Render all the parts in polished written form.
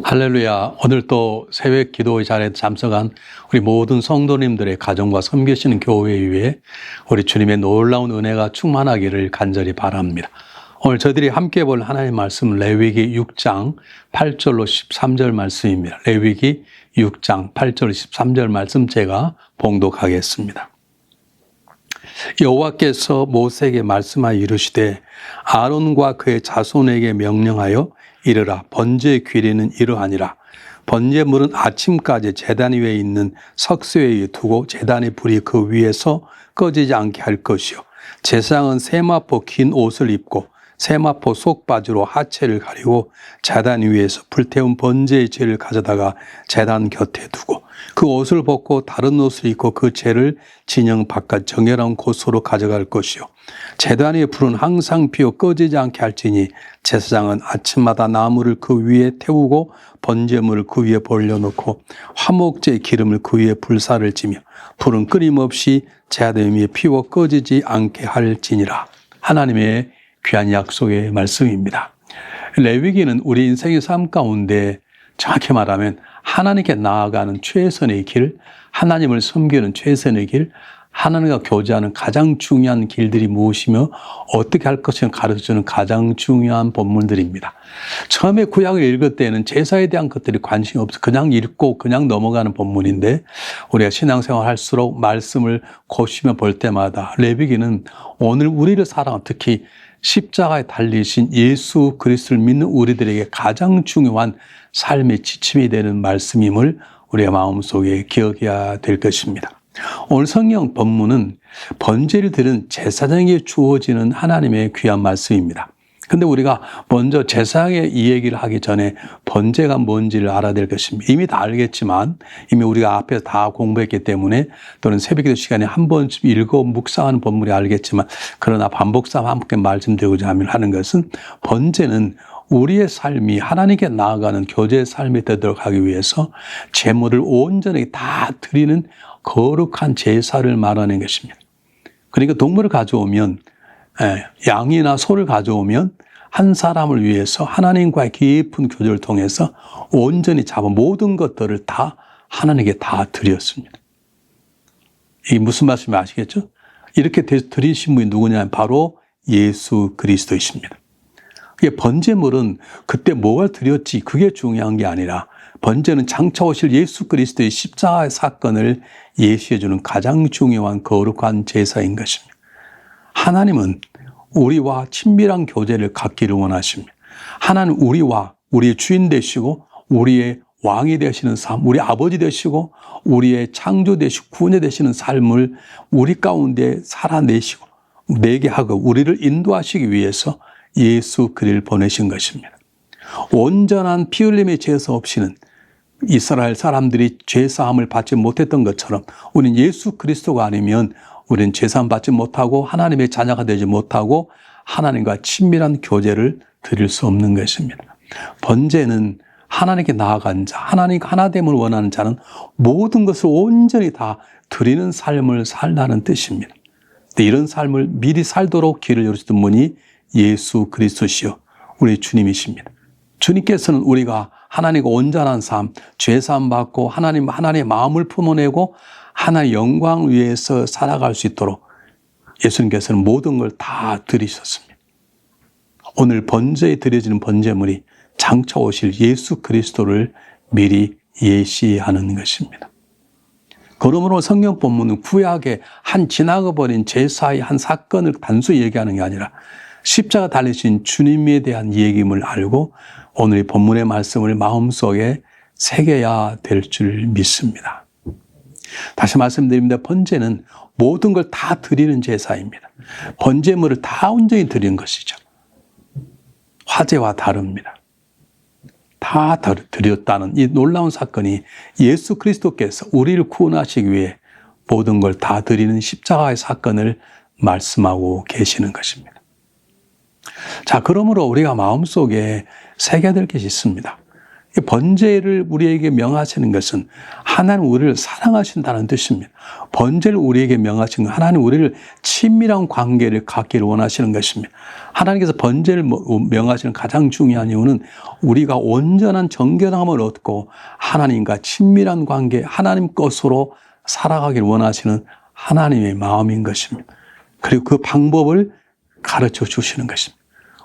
할렐루야. 오늘 또 새벽 기도 자리에 참석한 우리 모든 성도님들의 가정과 섬기시는 교회 위에 우리 주님의 놀라운 은혜가 충만하기를 간절히 바랍니다. 오늘 저희들이 함께 볼 하나님의 말씀은 레위기 6장 8절로 13절 말씀입니다. 레위기 6장 8절 13절 말씀 제가 봉독하겠습니다. 여호와께서 모세에게 말씀하여 이르시되 아론과 그의 자손에게 명령하여 이르라. 번제의 규례는 이러하니라. 번제물은 아침까지 제단 위에 있는 석쇠에 두고 제단의 불이 그 위에서 꺼지지 않게 할 것이요, 제사장은 세마포 긴 옷을 입고 세마포 속바지로 하체를 가리고 제단 위에서 불태운 번제의 재를 가져다가 제단 곁에 두고 그 옷을 벗고 다른 옷을 입고 그 재를 진영 바깥 정결한 곳으로 가져갈 것이요, 제단 위의 불은 항상 피어 꺼지지 않게 할지니 제사장은 아침마다 나무를 그 위에 태우고 번제물을 그 위에 벌려놓고 화목제의 기름을 그 위에 불사를 지며 불은 끊임없이 제단 위에 피워 꺼지지 않게 할지니라. 하나님의 귀한 약속의 말씀입니다. 레위기는 우리 인생의 삶 가운데 정확히 말하면 하나님께 나아가는 최선의 길, 하나님을 섬기는 최선의 길, 하나님과 교제하는 가장 중요한 길들이 무엇이며 어떻게 할 것을 가르쳐주는 가장 중요한 본문들입니다. 처음에 구약을 읽을 때는 제사에 대한 것들이 관심이 없어 그냥 읽고 그냥 넘어가는 본문인데, 우리가 신앙생활 할수록 말씀을 고시며 볼 때마다 레위기는 오늘 우리를 사랑하는, 특히 십자가에 달리신 예수 그리스도를 믿는 우리들에게 가장 중요한 삶의 지침이 되는 말씀임을 우리의 마음속에 기억해야 될 것입니다. 오늘 성경 본문은 번제를 드리는 제사장에게 주어지는 하나님의 귀한 말씀입니다. 근데 우리가 먼저 제사장의 이 얘기를 하기 전에 번제가 뭔지를 알아야 될 것입니다. 이미 다 알겠지만, 이미 우리가 앞에서 다 공부했기 때문에, 또는 새벽기도 시간에 한 번쯤 읽어 묵상하는 본문이 알겠지만, 그러나 반복삼아 함께 말씀드리고자 하는 것은, 번제는 우리의 삶이 하나님께 나아가는 교제의 삶이 되도록 하기 위해서 제물을 온전히 다 드리는 거룩한 제사를 말하는 것입니다. 그러니까 동물을 가져오면, 양이나 소를 가져오면 한 사람을 위해서 하나님과의 깊은 교제를 통해서 온전히 잡은 모든 것들을 다 하나님께 다 드렸습니다. 이게 무슨 말씀인지 아시겠죠? 이렇게 드리신 분이 누구냐면 바로 예수 그리스도이십니다. 번제물은 그때 뭐가 드렸지 그게 중요한 게 아니라, 번제는 장차 오실 예수 그리스도의 십자가의 사건을 예시해 주는 가장 중요한 거룩한 제사인 것입니다. 하나님은 우리와 친밀한 교제를 갖기를 원하십니다. 하나님은 우리와 우리의 주인 되시고 우리의 왕이 되시는 삶, 우리 아버지 되시고 우리의 창조 되시고 구원자 되시는 삶을 우리 가운데 살아내시고 내게 하고 우리를 인도하시기 위해서 예수 그리스도를 보내신 것입니다. 온전한 피 흘림의 제사 없이는 이스라엘 사람들이 죄사함을 받지 못했던 것처럼 우리는 예수 그리스도가 아니면 우리는 죄사함 받지 못하고 하나님의 자녀가 되지 못하고 하나님과 친밀한 교제를 드릴 수 없는 것입니다. 번제는 하나님께 나아간 자, 하나님과 하나됨을 원하는 자는 모든 것을 온전히 다 드리는 삶을 살라는 뜻입니다. 이런 삶을 미리 살도록 길을 열어주신 분이 예수 그리스도시요 우리 주님이십니다. 주님께서는 우리가 하나님과 온전한 삶, 죄사함 받고 하나님의 마음을 품어내고 하나님의 영광을 위해서 살아갈 수 있도록 예수님께서는 모든 걸 다 드리셨습니다. 오늘 번제에 드려지는 번제물이 장차 오실 예수 그리스도를 미리 예시하는 것입니다. 그러므로 성경 본문은 구약의 한 지나가버린 제사의 한 사건을 단순히 얘기하는 게 아니라 십자가 달리신 주님에 대한 얘기임을 알고 오늘 이 본문의 말씀을 마음속에 새겨야 될 줄 믿습니다. 다시 말씀드립니다. 번제는 모든 걸 다 드리는 제사입니다. 번제물을 다 온전히 드리는 것이죠. 화제와 다릅니다. 다 드렸다는 이 놀라운 사건이 예수 그리스도께서 우리를 구원하시기 위해 모든 걸 다 드리는 십자가의 사건을 말씀하고 계시는 것입니다. 자, 그러므로 우리가 마음속에 새겨야 될 것이 있습니다. 이 번제를 우리에게 명하시는 것은 하나님 우리를 사랑하신다는 뜻입니다. 번제를 우리에게 명하신 건 하나님 우리를 친밀한 관계를 갖기를 원하시는 것입니다. 하나님께서 번제를 명하시는 가장 중요한 이유는 우리가 온전한 정결함을 얻고 하나님과 친밀한 관계, 하나님 것으로 살아가기를 원하시는 하나님의 마음인 것입니다. 그리고 그 방법을 가르쳐 주시는 것입니다.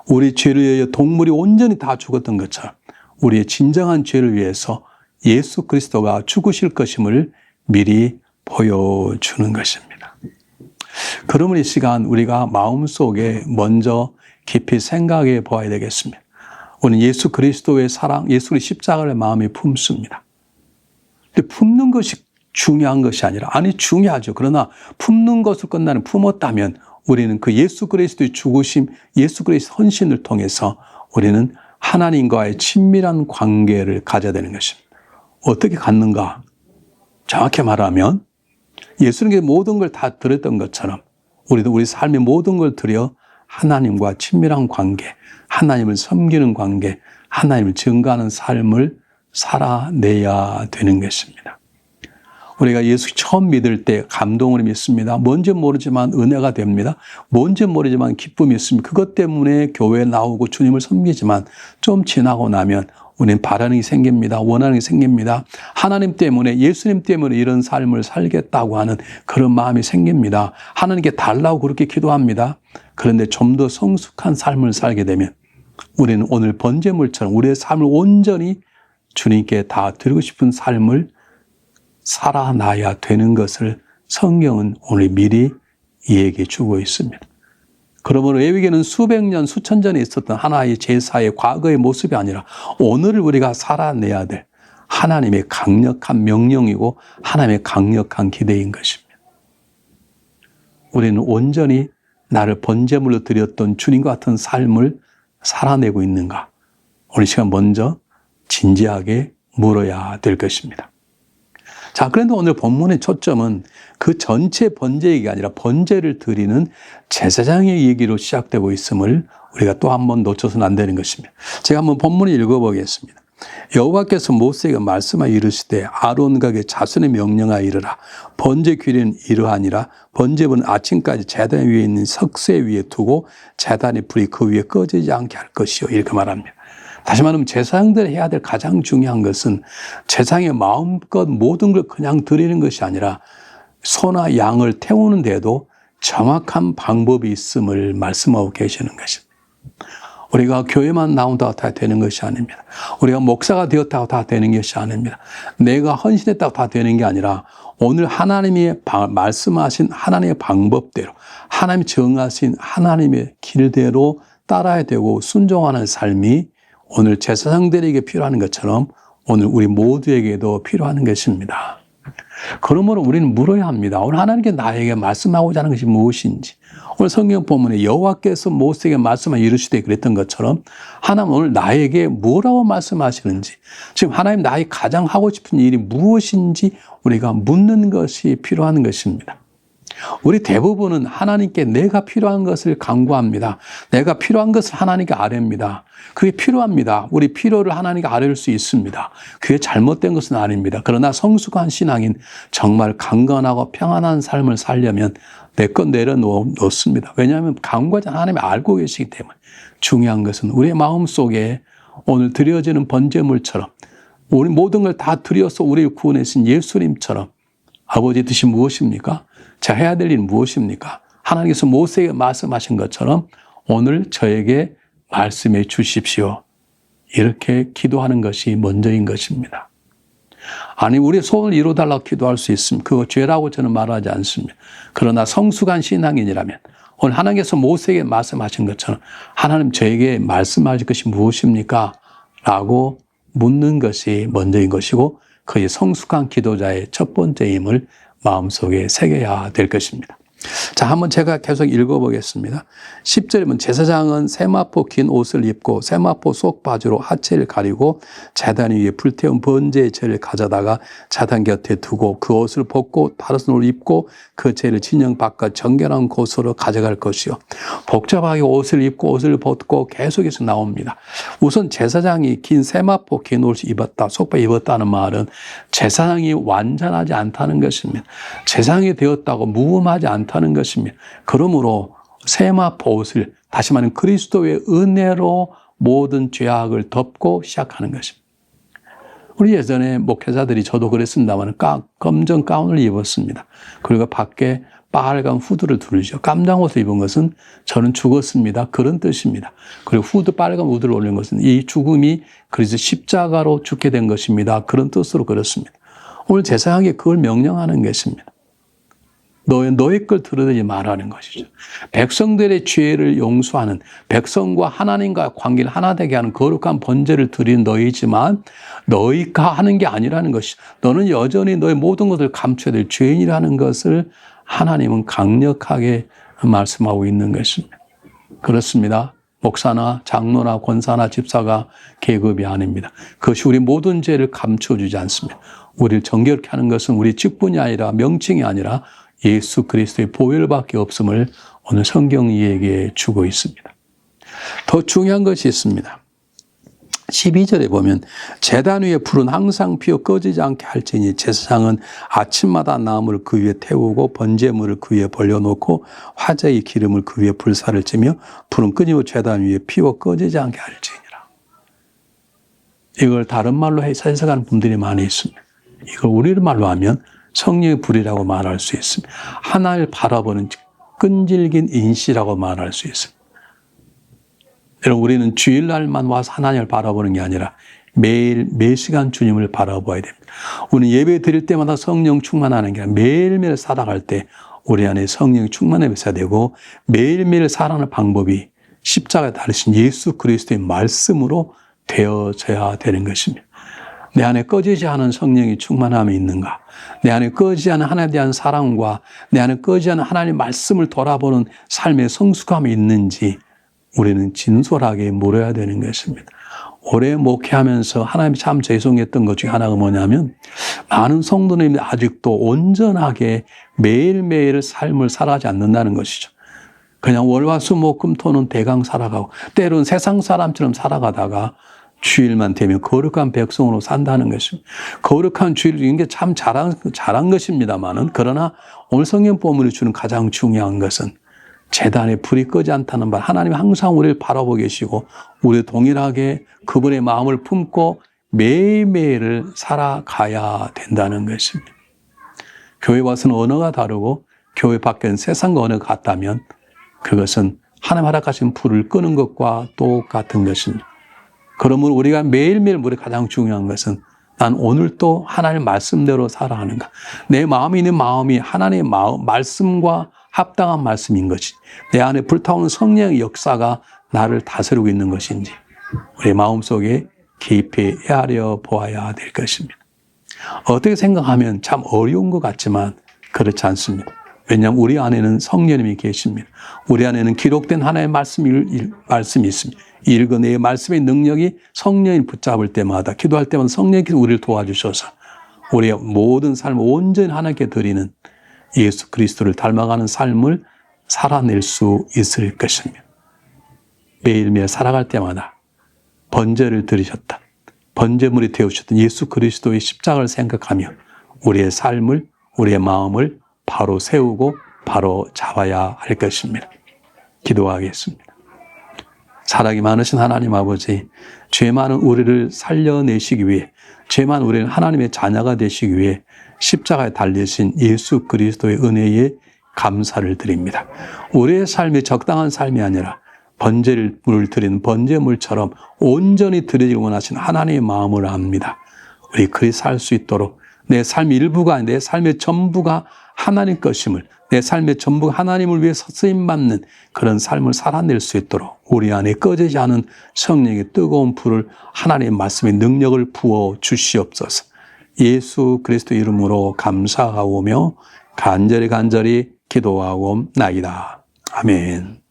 우리 죄를 위하여 동물이 온전히 다 죽었던 것처럼 우리의 진정한 죄를 위해서 예수 그리스도가 죽으실 것임을 미리 보여주는 것입니다. 그러면 이 시간 우리가 마음속에 먼저 깊이 생각해 보아야 되겠습니다. 우리는 예수 그리스도의 사랑, 예수 그리스도의 십자가를 마음에 품습니다. 근데 품는 것이 중요한 것이 아니라, 아니 중요하죠. 그러나 품는 것을 끝나는 품었다면 우리는 그 예수 그리스도의 죽으심, 예수 그리스도의 헌신을 통해서 우리는 하나님과의 친밀한 관계를 가져야 되는 것입니다. 어떻게 갖는가? 정확히 말하면 예수님께 모든 걸 다 드렸던 것처럼 우리도 우리 삶의 모든 걸 드려 하나님과 친밀한 관계, 하나님을 섬기는 관계, 하나님을 증거하는 삶을 살아내야 되는 것입니다. 우리가 예수 처음 믿을 때 감동을 믿습니다. 뭔지 모르지만 은혜가 됩니다. 뭔지 모르지만 기쁨이 있습니다. 그것 때문에 교회에 나오고 주님을 섬기지만 좀 지나고 나면 우리는 바라는 게 생깁니다. 원하는 게 생깁니다. 하나님 때문에, 예수님 때문에 이런 삶을 살겠다고 하는 그런 마음이 생깁니다. 하나님께 달라고 그렇게 기도합니다. 그런데 좀 더 성숙한 삶을 살게 되면 우리는 오늘 번제물처럼 우리의 삶을 온전히 주님께 다 드리고 싶은 삶을 살아나야 되는 것을 성경은 오늘 미리 얘기해 주고 있습니다. 그러므로 레위기는 수백 년, 수천 전에 있었던 하나의 제사의 과거의 모습이 아니라 오늘을 우리가 살아내야 될 하나님의 강력한 명령이고 하나님의 강력한 기대인 것입니다. 우리는 온전히 나를 번제물로 드렸던 주님과 같은 삶을 살아내고 있는가? 오늘 시간 먼저 진지하게 물어야 될 것입니다. 자, 그런데 오늘 본문의 초점은 그 전체 번제 얘기가 아니라 번제를 드리는 제사장의 얘기로 시작되고 있음을 우리가 또 한 번 놓쳐서는 안 되는 것입니다. 제가 한번 본문을 읽어보겠습니다. 여호와께서 모세에게 말씀하여 이르시되 아론과 그의 자손의 명령하여 이르라. 번제 규례는 이러하니라. 번제물은 아침까지 제단 위에 있는 석쇠 위에 두고 제단의 불이 그 위에 꺼지지 않게 할 것이요. 이렇게 말합니다. 다시 말하면 제사장들이 해야 될 가장 중요한 것은 제사장의 마음껏 모든 걸 그냥 드리는 것이 아니라 소나 양을 태우는 데도 정확한 방법이 있음을 말씀하고 계시는 것입니다. 우리가 교회만 나온다고 다 되는 것이 아닙니다. 우리가 목사가 되었다고 다 되는 것이 아닙니다. 내가 헌신했다고 다 되는 게 아니라 오늘 하나님이 말씀하신 하나님의 방법대로 하나님이 정하신 하나님의 길대로 따라야 되고 순종하는 삶이 오늘 제사장들에게 필요한 것처럼 오늘 우리 모두에게도 필요한 것입니다. 그러므로 우리는 물어야 합니다. 오늘 하나님께 나에게 말씀하고자 하는 것이 무엇인지. 오늘 성경 본문에 여호와께서 모세에게 말씀하여 이르시되 그랬던 것처럼 하나님 오늘 나에게 뭐라고 말씀하시는지, 지금 하나님 나의 가장 하고 싶은 일이 무엇인지 우리가 묻는 것이 필요한 것입니다. 우리 대부분은 하나님께 내가 필요한 것을 간구합니다. 내가 필요한 것을 하나님께 아뢰입니다. 그게 필요합니다. 우리 필요를 하나님께 아뢰을 수 있습니다. 그게 잘못된 것은 아닙니다. 그러나 성숙한 신앙인 정말 강건하고 평안한 삶을 살려면 내 것 내려놓습니다. 왜냐하면 간구하지 하나님이 알고 계시기 때문에. 중요한 것은 우리의 마음속에 오늘 드려지는 번제물처럼 우리 모든 걸 다 드려서 우리를 구원하신 예수님처럼 아버지의 뜻이 무엇입니까? 제가 해야 될 일은 무엇입니까? 하나님께서 모세에게 말씀하신 것처럼 오늘 저에게 말씀해 주십시오. 이렇게 기도하는 것이 먼저인 것입니다. 아니, 우리의 소원을 이루어달라고 기도할 수 있습니다. 그거 죄라고 저는 말하지 않습니다. 그러나 성숙한 신앙인이라면 오늘 하나님께서 모세에게 말씀하신 것처럼 하나님 저에게 말씀하실 것이 무엇입니까? 라고 묻는 것이 먼저인 것이고 그의 성숙한 기도자의 첫 번째임을 마음속에 새겨야 될 것입니다. 자, 한번 제가 계속 읽어보겠습니다. 10절에 보면 제사장은 세마포 긴 옷을 입고 세마포 속 바지로 하체를 가리고 제단 위에 불태운 번제의 재를 가져다가 제단 곁에 두고 그 옷을 벗고 다른 옷을 입고 그 재를 진영 바깥 정결한 곳으로 가져갈 것이요. 복잡하게 옷을 입고 옷을 벗고 계속해서 나옵니다. 우선 제사장이 긴 세마포 긴 옷을 입었다, 속바 입었다는 말은 제사장이 완전하지 않다는 것입니다. 제사장이 되었다고 무음하지 않다는 것입니다. 그러므로 세마포 옷을, 다시 말하면 그리스도의 은혜로 모든 죄악을 덮고 시작하는 것입니다. 우리 예전에 목회자들이, 저도 그랬습니다만 검정 가운을 입었습니다. 그리고 밖에 빨간 후드를 두르죠. 깜장 옷을 입은 것은 저는 죽었습니다, 그런 뜻입니다. 그리고 빨간 후드를 올린 것은 이 죽음이 그래서 십자가로 죽게 된 것입니다, 그런 뜻으로 그렇습니다. 오늘 제사장이 그걸 명령하는 것입니다. 너의 걸 들어대지 말라는 것이죠. 백성들의 죄를 용서하는, 백성과 하나님과 관계를 하나 되게 하는 거룩한 번제를 드리는 너희지만 너희가 하는 게 아니라는 것이죠. 너는 여전히 너의 모든 것을 감춰야 될 죄인이라는 것을 하나님은 강력하게 말씀하고 있는 것입니다. 그렇습니다. 목사나 장로나 권사나 집사가 계급이 아닙니다. 그것이 우리 모든 죄를 감춰주지 않습니다. 우리를 정결케 하는 것은 우리 직분이 아니라, 명칭이 아니라 예수 그리스도의 보혈밖에 없음을 오늘 성경이 얘기해 주고 있습니다. 더 중요한 것이 있습니다. 12절에 보면 제단 위에 불은 항상 피어 꺼지지 않게 할지니 제사장은 아침마다 나무를 그 위에 태우고 번제물을 그 위에 벌려놓고 화제의 기름을 그 위에 불사를 찌며 불은 끊임없이 제단 위에 피워 꺼지지 않게 할지니라. 이걸 다른 말로 해석하는 분들이 많이 있습니다. 이걸 우리말로 하면 성령의 불이라고 말할 수 있습니다. 하나를 바라보는 끈질긴 인시라고 말할 수 있습니다. 여러분, 우리는 주일날만 와서 하나님을 바라보는 게 아니라 매일 시간 주님을 바라봐야 됩니다. 우리는 예배 드릴 때마다 성령 충만하는 게 아니라 매일매일 살아갈 때 우리 안에 성령이 충만해 있어야 되고, 매일매일 살아가는 방법이 십자가에 달리신 예수 그리스도의 말씀으로 되어져야 되는 것입니다. 내 안에 꺼지지 않은 성령이 충만함이 있는가? 내 안에 꺼지지 않은 하나님에 대한 사랑과 내 안에 꺼지지 않은 하나님의 말씀을 돌아보는 삶의 성숙함이 있는지 우리는 진솔하게 물어야 되는 것입니다. 오래 목회하면서 하나님이 참 죄송했던 것 중에 하나가 뭐냐면, 많은 성도님이 아직도 온전하게 매일매일 삶을 살아가지 않는다는 것이죠. 그냥 월화수목금토는 대강 살아가고 때로는 세상 사람처럼 살아가다가 주일만 되면 거룩한 백성으로 산다는 것입니다. 거룩한 주일을 이런 게 참 잘한 것입니다만은, 그러나 오늘 성경 본문이 주는 가장 중요한 것은 제단에 불이 꺼지 않다는 말. 하나님이 항상 우리를 바라보고 계시고 우리 동일하게 그분의 마음을 품고 매일매일을 살아가야 된다는 것입니다. 교회 와서는 언어가 다르고 교회 밖에는 세상과 언어가 같다면 그것은 하나님 허락하신 불을 끄는 것과 똑같은 것입니다. 그러면 우리가 매일매일 우리 가장 중요한 것은, 난 오늘 또 하나님 말씀대로 살아가는가? 내 마음에 있는 마음이 하나님의 말씀과 합당한 말씀인 것이, 내 안에 불타오는 성령의 역사가 나를 다스리고 있는 것인지 우리 마음속에 깊이 헤아려 보아야 될 것입니다. 어떻게 생각하면 참 어려운 것 같지만 그렇지 않습니다. 왜냐하면 우리 안에는 성령님이 계십니다. 우리 안에는 기록된 하나님의 말씀이 있습니다. 읽어내의 말씀의 능력이 성령이 붙잡을 때마다, 기도할 때마다 성령께서 우리를 도와주셔서 우리의 모든 삶을 온전히 하나님께 드리는 예수 그리스도를 닮아가는 삶을 살아낼 수 있을 것입니다. 매일매일 살아갈 때마다 번제를 드리셨다, 번제물이 되어주셨던 예수 그리스도의 십자가를 생각하며 우리의 삶을, 우리의 마음을 바로 세우고 바로 잡아야 할 것입니다. 기도하겠습니다. 사랑이 많으신 하나님 아버지, 죄 많은 우리를 살려내시기 위해, 죄 많은 우리는 하나님의 자녀가 되시기 위해 십자가에 달리신 예수 그리스도의 은혜에 감사를 드립니다. 우리의 삶이 적당한 삶이 아니라 번제를 드리는 번제물처럼 온전히 드리기를 원하시는 하나님의 마음을 압니다. 우리 그리 살 수 있도록 내 삶 일부가 아닌 내 삶의 전부가 하나님 것임을, 내 삶의 전부가 하나님을 위해 쓰임받는 그런 삶을 살아낼 수 있도록 우리 안에 꺼지지 않은 성령의 뜨거운 불을, 하나님의 말씀의 능력을 부어 주시옵소서. 예수 그리스도 이름으로 감사하오며 간절히 기도하옵나이다. 아멘.